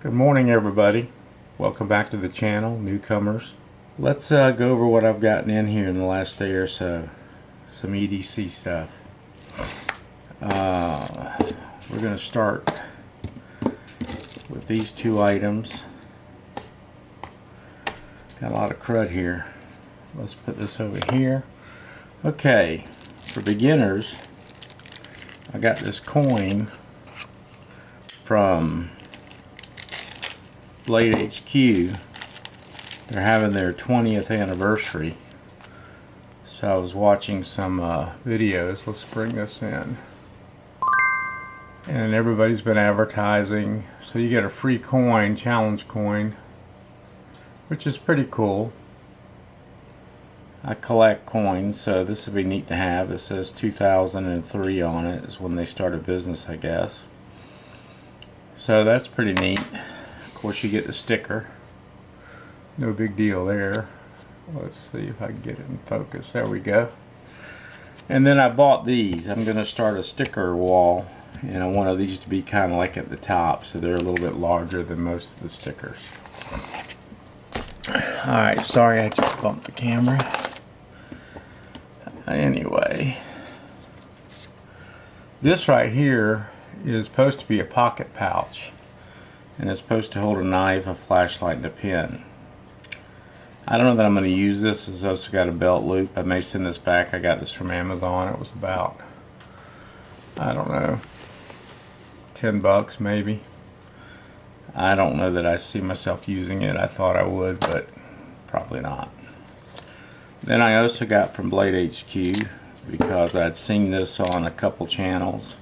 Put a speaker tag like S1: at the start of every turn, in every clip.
S1: Good morning, everybody. Welcome back to the channel, newcomers. Let's go over what I've gotten in here in the last day or so. Some EDC stuff. We're going to start with these two items. Got a lot of crud here. Let's put this over here. Okay, for beginners, I got this coin from Blade HQ. They're having their 20th anniversary, so I was watching some videos. Let's bring this in, and everybody's been advertising, so you get a free coin, challenge coin, which is pretty cool. I collect coins, so this would be neat to have. It says 2003 on it, is when they started business, I guess. So that's pretty neat. Of course, you get the sticker. No big deal there. Let's see if I can get it in focus. There we go. And then I bought these. I'm going to start a sticker wall, and I want these to be kind of like at the top, so they're a little bit larger than most of the stickers. Alright, sorry I just bumped the camera. Anyway, this right here is supposed to be a pocket pouch, and it's supposed to hold a knife, a flashlight, and a pen. I don't know that I'm going to use this. It's also got a belt loop. I may send this back. I got this from Amazon. It was about, I don't know, 10 bucks maybe. I don't know that I see myself using it. I thought I would, but probably not. Then I also got from Blade HQ, because I'd seen this on a couple channels.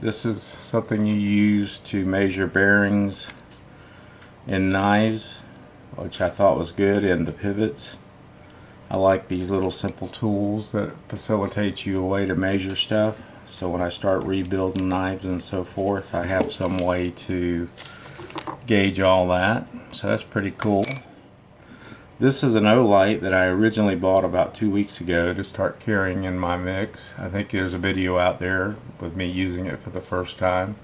S1: This is something you use to measure bearings in knives, which I thought was good, and the pivots. I like these little simple tools that facilitate you a way to measure stuff. So when I start rebuilding knives and so forth, I have some way to gauge all that. So that's pretty cool. This is an Olight that I originally bought about 2 weeks ago to start carrying in my mix. I think there's a video out there with me using it for the first time.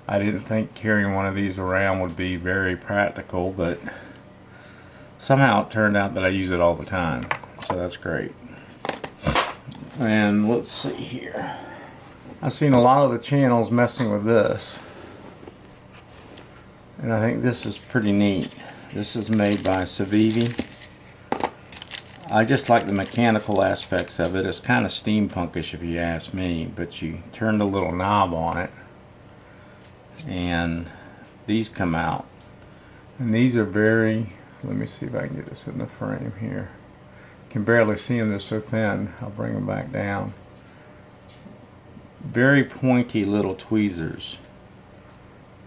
S1: I didn't think carrying one of these around would be very practical, but somehow it turned out that I use it all the time. So that's great. And let's see here. I've seen a lot of the channels messing with this, and I think this is pretty neat. This is made by Civivi. I just like the mechanical aspects of it. It's kind of steampunkish if you ask me, but you turn the little knob on it and these come out. And these are very, let me see if I can get this in the frame here. You can barely see them, they're so thin. I'll bring them back down. Very pointy little tweezers,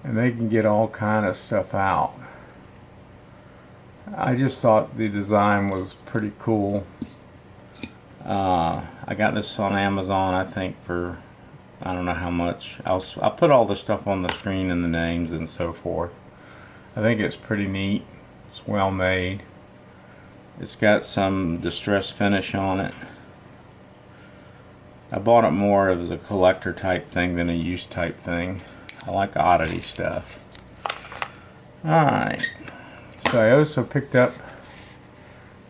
S1: and they can get all kind of stuff out. I just thought the design was pretty cool. I got this on Amazon, I think, for I don't know how much. I'll put all the stuff on the screen and the names and so forth. I think it's pretty neat. It's well made. It's got some distress finish on it. I bought it more as a collector type thing than a use type thing. I like oddity stuff. Alright. So I also picked up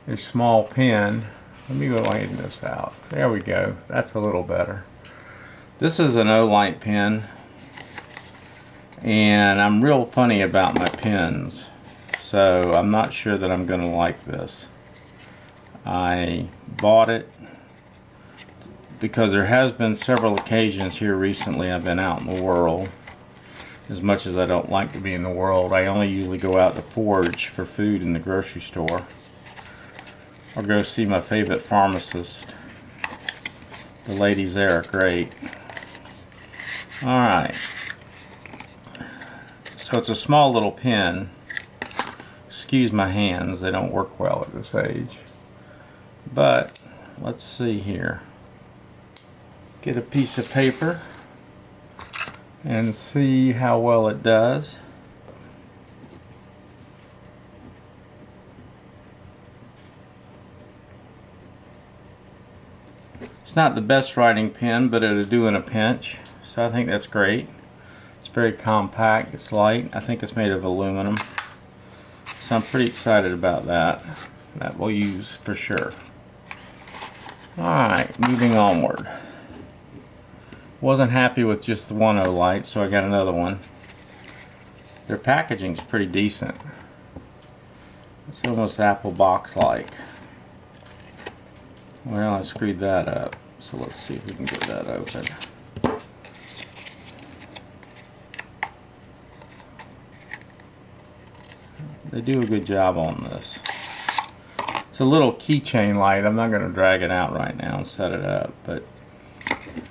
S1: a small pen. Let me go lighten this out. There we go. That's a little better. This is an Olight pen, and I'm real funny about my pens, so I'm not sure that I'm going to like this. I bought it because there has been several occasions here recently I've been out in the world. As much as I don't like to be in the world, I only usually go out to forage for food in the grocery store, or go see my favorite pharmacist. The ladies there are great. Alright, so it's a small little pen. Excuse my hands, they don't work well at this age. But let's see here. Get a piece of paper and see how well it does. It's not the best writing pen, but it'll do in a pinch, so I think that's great. It's very compact, it's light. I think it's made of aluminum. So I'm pretty excited about that. That we'll use for sure. Alright, moving onward. Wasn't happy with just the 1.0 light, so I got another one. Their packaging's pretty decent. It's almost Apple box-like. Well, I screwed that up, so let's see if we can get that open. They do a good job on this. It's a little keychain light. I'm not going to drag it out right now and set it up, but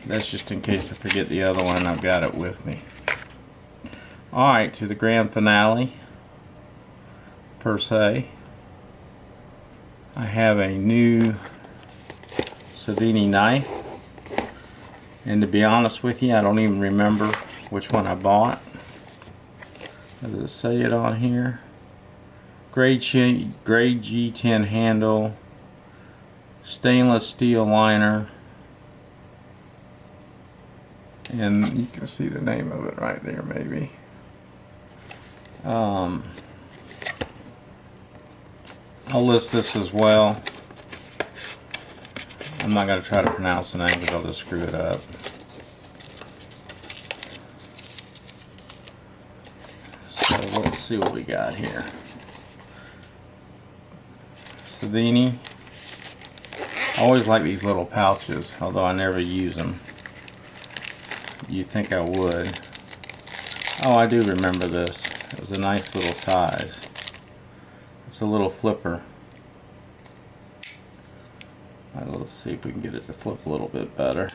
S1: that's just in case I forget the other one and I've got it with me. Alright, to the grand finale, per se. I have a new Savini knife, and to be honest with you, I don't even remember which one I bought. Does it say it on here? Grade G10 handle, stainless steel liner, and you can see the name of it right there maybe. I'll list this as well. I'm not going to try to pronounce the name because I'll just screw it up. So let's see what we got here. Savini. I always like these little pouches, although I never use them. You think I would. Oh, I do remember this. It was a nice little size. It's a little flipper. Let's see if we can get it to flip a little bit better.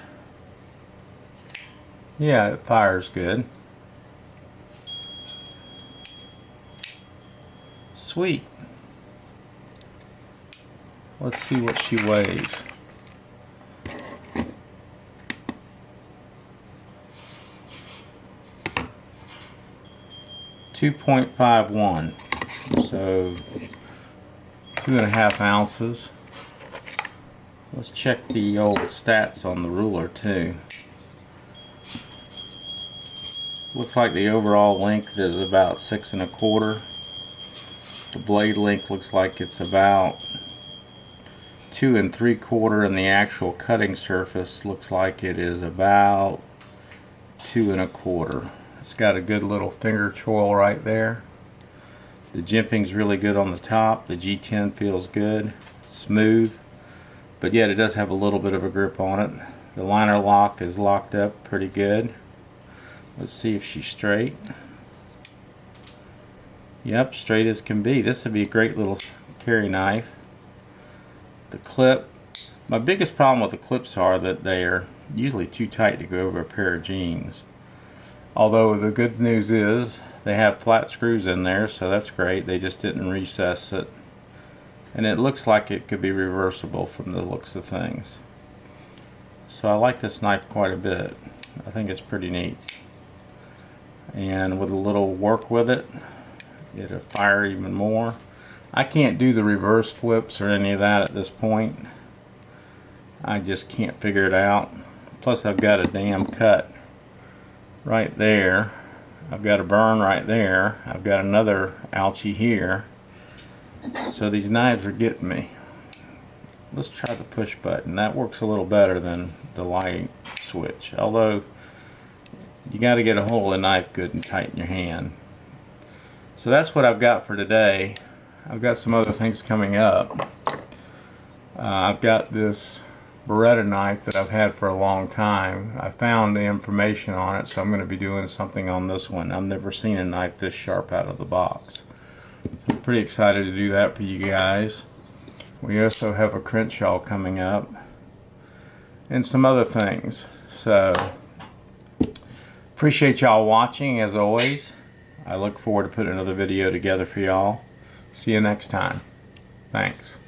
S1: Yeah, it fires good. Sweet. Let's see what she weighs. .51, so 2.5 ounces. Let's check the old stats on the ruler too. Looks like the overall length is about 6 1/4. The blade length looks like it's about 2 3/4, and the actual cutting surface looks like it is about 2 1/4. It's got a good little finger choil right there. The jimping's really good on the top. The G10 feels good, smooth, but yet it does have a little bit of a grip on it. The liner lock is locked up pretty good. Let's see if she's straight. Yep, straight as can be. This would be a great little carry knife. The clip, my biggest problem with the clips are that they are usually too tight to go over a pair of jeans. Although the good news is they have flat screws in there, so that's great. They just didn't recess it. And it looks like it could be reversible from the looks of things. So I like this knife quite a bit. I think it's pretty neat. And with a little work with it, it'll fire even more. I can't do the reverse flips or any of that at this point. I just can't figure it out. Plus I've got a damn cut right there. I've got a burn right there. I've got another ouchie here. So these knives are getting me. Let's try the push button. That works a little better than the light switch. Although you got to get a hold of the knife good and tight in your hand. So that's what I've got for today. I've got some other things coming up. I've got this Beretta knife that I've had for a long time. I found the information on it, so I'm going to be doing something on this one. I've never seen a knife this sharp out of the box. I'm pretty excited to do that for you guys. We also have a Crenshaw coming up and some other things. So appreciate y'all watching as always. I look forward to putting another video together for y'all. See you next time. Thanks.